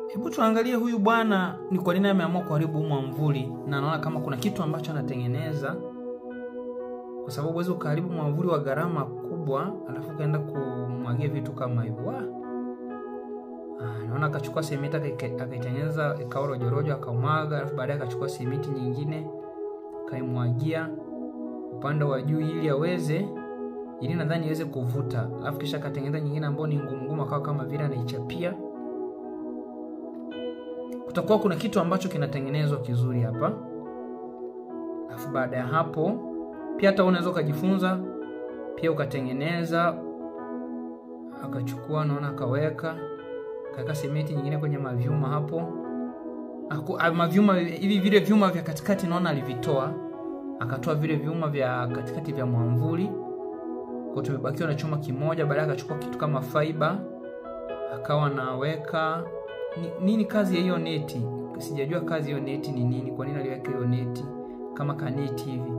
Hebu tuangalie huyu bwana ni kwa nini ameamua kuharibu mwamvuli, na naona kama kuna kitu ambacho anatengeneza. Kwa sababu huwezi kuharibu mwamvuli wa gharama kubwa alafu kaenda kumwagia vitu kama hivyo. Naona akachukua simiti akaitengeneza ikawa rojorojo akamwaga, alafu baadaye akachukua simiti nyingine kaimwagia upande wa juu ili nadhani iweze kuvuta. Alafu kisha akatengeneza nyingine ambayo ni ngumu akawa kama vile anaichapia. Kutakuwa kuna kitu ambacho kinatengenezwa kizuri hapa. Alafu baada ya hapo pia hata unaweza kujifunza pia ukatengeneza. Akachukua naona akaweka simiti nyingine kwenye mavyuma hapo. Mavyuma hivi vile vyuma vya katikati naona alivitoa. Akatoa vile vyuma vya katikati vya mwamvuli. Kwa tumebakiwa na chuma kimoja. Baadaye akachukua kitu kama fiber akawa anaweka. Nini kazi ya hiyo neti? Sijajua kazi hiyo neti ni nini. Kwa nini aliweka hiyo neti kama kaneti hivi?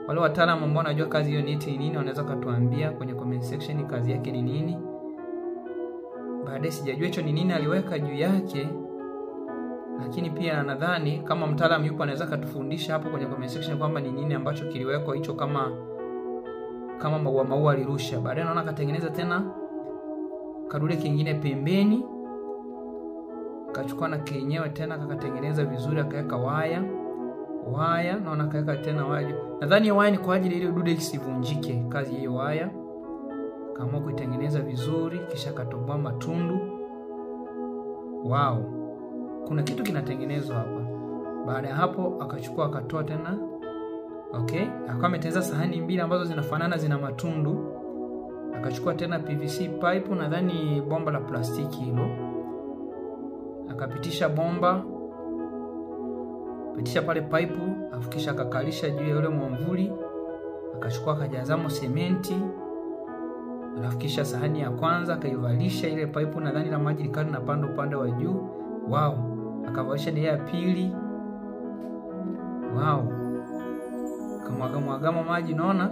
Wale wataalamu ambao wanajua kazi hiyo neti ni nini wanaweza kutuambia kwenye comment section kazi yake ni nini. Baadaye sijajua hicho ni nini aliweka juu yake. Lakini pia nadhani kama mtaalamu yupo anaweza katufundisha hapo kwenye comment section kwamba ni nini ambacho kiliwekwa hicho kama maua alirusha. Baadaye naona akatengeneza tena kadude kingine pembeni. Akachukua na kenyewe tena akatengeneza vizuri akaweka waya naona akaweka tena waya. Nadhani waya ni kwa ajili ile dude isivunjike. Kazi hiyo waya kama kuitengeneza vizuri kisha akatoboa matundu. Kuna kitu kinatengenezwa hapa. Baada ya hapo akachukua akatoa tena. Akawa ametengeneza sahani mbili ambazo zinafanana zina matundu. Akachukua tena PVC pipe nadhani bomba la plastiki hilo. Akapitisha bomba. Pitisha pale pipe afikisha akakalisha juu ya ule mwamvuli. Akachukua akajazamo sementi. Anafikisha sahani ya kwanza akaivalisha ile pipe nadhani la maji likali na pande upande wa juu. Akavalisha ile ya pili. Kamwaga maji naona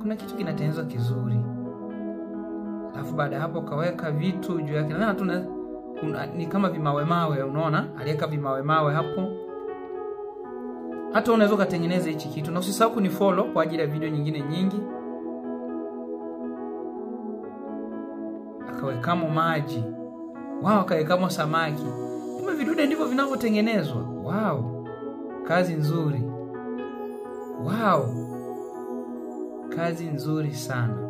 kuna kitu kinatengenezwa kizuri. Alafu baada hapo kaweka vitu juu yake. Nadhani ni kama vimawe unaona? Aliweka vimawe hapo. Hata unaweza kutengeneza hichi kitu. Na usisahau kunifollow kwa ajili ya video nyingine nyingi. Akawekamo maji. Akawekamo samaki. Kumbe vidude ndivyo vinavyotengenezwa. Kazi nzuri. Kazi nzuri sana.